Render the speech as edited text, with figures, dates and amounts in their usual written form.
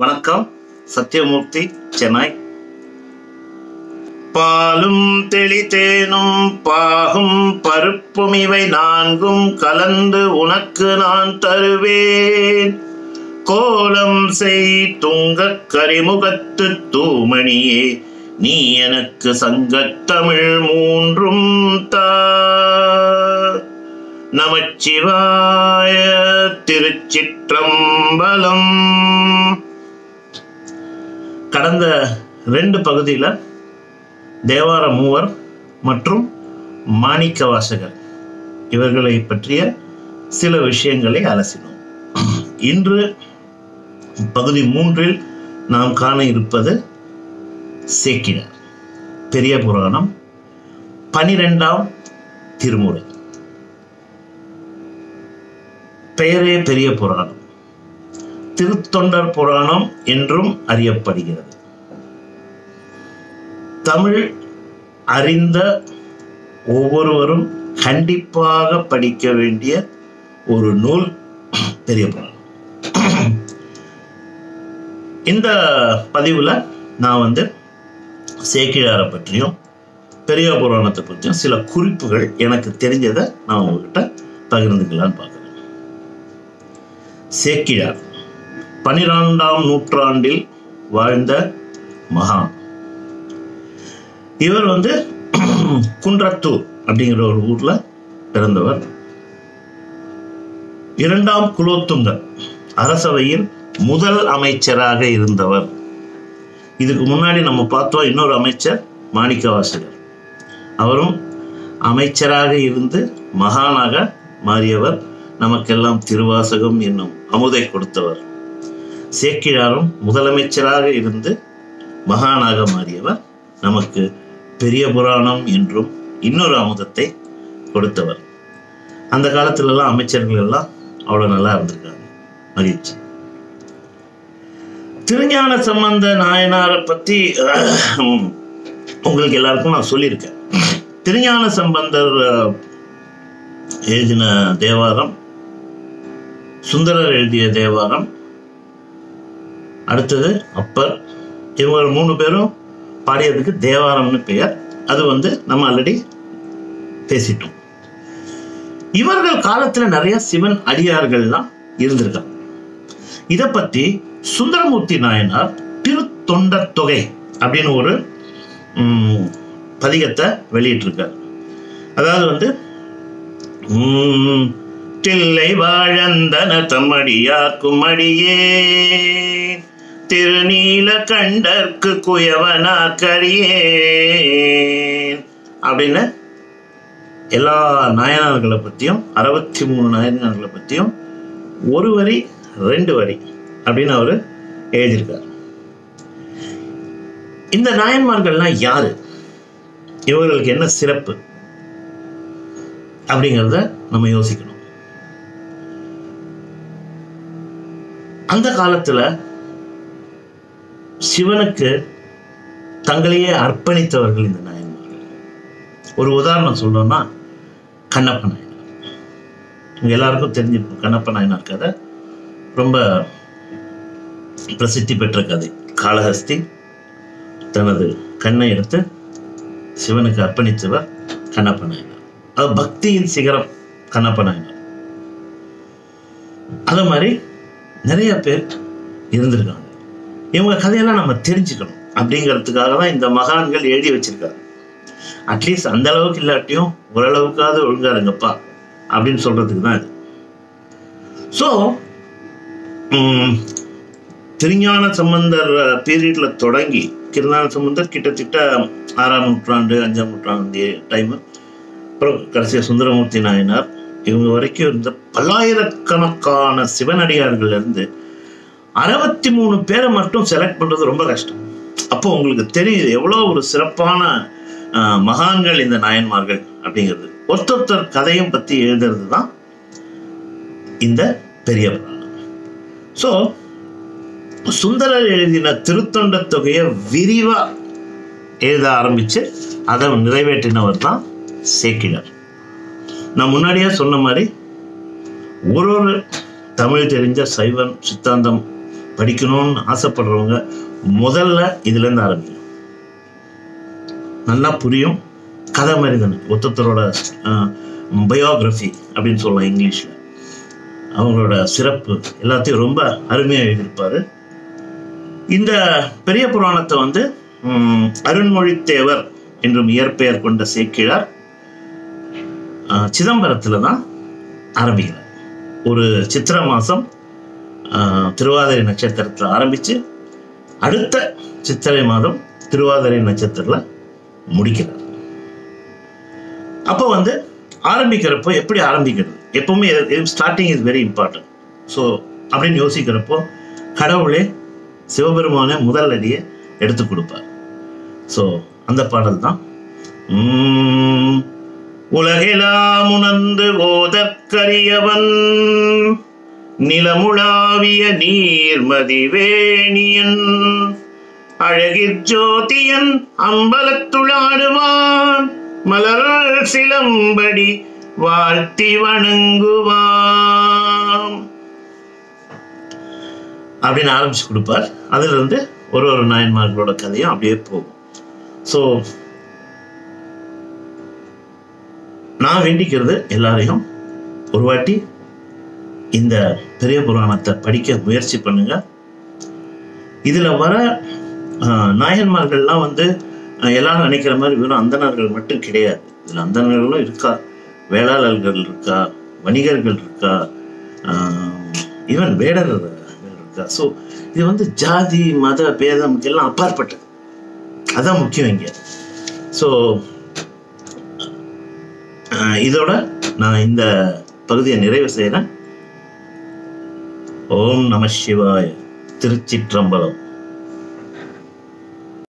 வணக்கம். சத்யமூர்த்தி, சென்னை. பாலும் தெளித்தேனும் பாகும் பருப்பும் இவை நான்கும் கலந்து உனக்கு நான் தருவேன். கோலம் செய் துங்கக் கரிமுகத்து தூமணியே, நீ எனக்கு சங்கத்தமிழ் மூன்றும் தா. நமச்சிவாய. திருச்சிற்றம்பலம். கடந்த 2 பகுதியில் தேவார மூவர் மற்றும் மாணிக்கவாசகர் இவர்களை பற்றிய சில விஷயங்களை அலசினோம். இன்று பகுதி 3 நாம் காண இருப்பது சேக்கிழார். பெரிய புராணம் 12ஆம் திருமுறை. பெயரே பெரிய புராணம், திருத்தொண்டர் புராணம் என்றும் அறியப்படுகிறது. தமிழ் அறிந்த ஒவ்வொருவரும் கண்டிப்பாக படிக்க வேண்டிய ஒரு நூல் பெரிய புராணம். இந்த பதிவில் நான் சேக்கிழாரை பற்றியும் பெரிய புராணத்தை பற்றியும் சில குறிப்புகள் எனக்கு தெரிஞ்சதை நான் உங்ககிட்ட பகிர்ந்துக்கலான்னு பார்க்குறேன். சேக்கிழார் 12ஆம் நூற்றாண்டில் வாழ்ந்த மகான். இவர் குன்றத்தூர் அப்படிங்கிற ஒரு ஊர்ல பிறந்தவர். 2ஆம் குலோத்துங்கன் அரசவையில் முதல் அமைச்சராக இருந்தவர். இதுக்கு முன்னாடி நம்ம பார்த்தோம் இன்னொரு அமைச்சர் மாணிக்கவாசகர். அவரும் அமைச்சராக இருந்து மகானாக மாறியவர். நமக்கெல்லாம் திருவாசகம் என்னும் அமுதை கொடுத்தவர். சேக்கிழாரும் முதலமைச்சராக இருந்து மகானாக மாறியவர். நமக்கு பெரிய புராணம் என்றும் இன்னொரு அமுதத்தை கொடுத்தவர். அந்த காலத்துலலாம் அமைச்சர்கள் எல்லாம் அவ்வளோ நல்லா இருந்திருக்காங்க. மகிழ்ச்சி. திருஞான சம்பந்த நாயனாரை பற்றி உங்களுக்கு எல்லாருக்கும் நான் சொல்லியிருக்கேன். திருஞான சம்பந்தர் எழுதின தேவாரம், சுந்தரர் எழுதிய தேவாரம், அடுத்தது அப்பர், இவங்க 3 பேரும் பாடியதுக்கு தேவாரம்னு பெயர். அது நம்ம ஆல்ரெடி பேசிட்டோம். இவர்கள் காலத்துல நிறைய சிவன் அடியார்கள்லாம் இருந்திருக்காங்க. இதை பத்தி சுந்தரமூர்த்தி நாயனார் திருத்தொண்டர் தொகை அப்படின்னு ஒரு பதிகத்தை வெளியிட்டிருக்கார். அதாவது தில்லை வாழந்தன தம்மடியார்க்கும் அடியே, திருநீல கண்டற்கு குயவனாக்கரியே அப்படின்னு எல்லா நாயனார்களை பற்றியும் 63 நாயனார்களை பற்றியும் 1 வரி 2 வரி அப்படின்னு அவர் எழுதியிருக்கார். இந்த நாயன்மார்கள்லாம் யாரு, இவர்களுக்கு என்ன சிறப்பு அப்படிங்கிறத நம்ம யோசிக்கணும். அந்த காலத்துல சிவனுக்கு தங்களையே அர்ப்பணித்தவர்கள் இந்த நாயன்மார்கள். ஒரு உதாரணம் சொல்லணும்னா கண்ணப்ப நாயனார். இவங்க எல்லாருக்கும் தெரிஞ்சிருக்கும். கண்ணப்ப நாயனார் கதை ரொம்ப பிரசித்தி பெற்ற கதை. காளஹஸ்தி தனது கண்ணை எடுத்து சிவனுக்கு அர்ப்பணித்தவர் கண்ணப்ப நாயனார். அது பக்தியின் சிகரம் கண்ணப்ப நாயனார். அது மாதிரி நிறைய பேர் இருந்திருக்காங்க. இவங்க கதையெல்லாம் நம்ம தெரிஞ்சுக்கணும் அப்படிங்கிறதுக்காக தான் இந்த மகான்கள் எழுதி வச்சிருக்காங்க. அட்லீஸ்ட் அந்த அளவுக்கு இல்லாட்டியும் ஓரளவுக்காவது ஒழுங்கா இருங்கப்பா அப்படின்னு சொல்றதுக்கு தான் இது. ஸோ திருஞான சம்பந்தர் பீரியட்ல தொடங்கி திருஞான சம்பந்தர் கிட்டத்தட்ட 6ஆம் நூற்றாண்டு 5ஆம் நூற்றாண்டு டைம், அப்புறம் கடைசியாக சுந்தரமூர்த்தி நாயனார், இவங்க வரைக்கும் இருந்த பல்லாயிரக்கணக்கான சிவனடியார்கள் இருந்து 63 பேரை மட்டும் செலக்ட் பண்றது ரொம்ப கஷ்டம். அப்போ உங்களுக்கு தெரியுது எவ்வளோ ஒரு சிறப்பான மகான்கள் இந்த நாயன்மார்கள் அப்படிங்கிறது. ஒருத்தொருத்தர் கதையும் பத்தி எழுதுறது தான் இந்த பெரிய புராணம். ஸோ சுந்தரர் எழுதின திருத்தொண்ட தொகையை விரிவா எழுத ஆரம்பிச்சு அதை நிறைவேற்றினவர் தான் சேக்கிழார். நான் முன்னாடியே சொன்ன மாதிரி ஒரு தமிழ் தெரிஞ்ச சைவன் சித்தாந்தம் படிக்கணும்னு ஆசைப்படுறவங்க முதல்ல இதுலேருந்து ஆரம்பிக்கும். நல்லா புரியும். கதை மாதிரி தானே, ஒருத்தரோட பயோகிராஃபி அப்படின்னு சொல்லலாம் இங்கிலீஷில். அவங்களோட சிறப்பு எல்லாத்தையும் ரொம்ப அருமையாக எழுதியிருப்பார். இந்த பெரிய புராணத்தை அருண்மொழித்தேவர் என்றும் இயற்பெயர் கொண்ட சேக்கிழார் சிதம்பரத்தில் தான் ஆரம்பிக்கிறார். ஒரு சித்திரை மாதம் திருவாதிரை நட்சத்திரத்தில் ஆரம்பித்து அடுத்த சித்திரை மாதம் திருவாதிரை நட்சத்திரத்தில் முடிக்கிறார். அப்போ ஆரம்பிக்கிறப்போ எப்படி ஆரம்பிக்கிறது, எப்பவுமே starting is very important. So அப்படின்னு யோசிக்கிறப்போ கடவுளே சிவபெருமான முதல் அடியை எடுத்து கொடுப்பார். ஸோ அந்த பாடல் தான் உலகெலாம் உணர்ந்து ஓதற்கரியவன் நிலமுழாவிய நீர்மதி வேணியன் அழகிற் ஜோதியன் அம்பலத்துளாடுவான் மலர் சிலம்படி வாழ்த்தி வணங்குவான் அப்படின்னு ஆரம்பிச்சு கொடுப்பார். அதுல இருந்து ஒரு நாயன்மார்களோட கதையும் அப்படியே போகும். ஸோ நான் வேண்டிக்கிறது எல்லாரையும் ஒரு வாட்டி இந்த பெரிய புராணத்தை படிக்க முயற்சி பண்ணுங்க. இதுல வர நாயன்மார்கள்லாம் எல்லாரும் நினைக்கிற மாதிரி வெறும் அந்தணர்கள் மட்டும் கிடையாது. இதுல அந்தணர்களும் இருக்கா, வேளாளர்கள் இருக்கா, வணிகர்கள் இருக்கா, ஈவன் வேடர்கள் இருக்கா. ஸோ இது ஜாதி மத பேதம் எல்லாம் அப்பாற்பட்டது. அதான் முக்கியம் இங்க. ஸோ இதோட நான் இந்த பகுதியை நிறைவு செய்கிறேன். ஓம் நம சிவாய. திருச்சிற்றம்பலம்.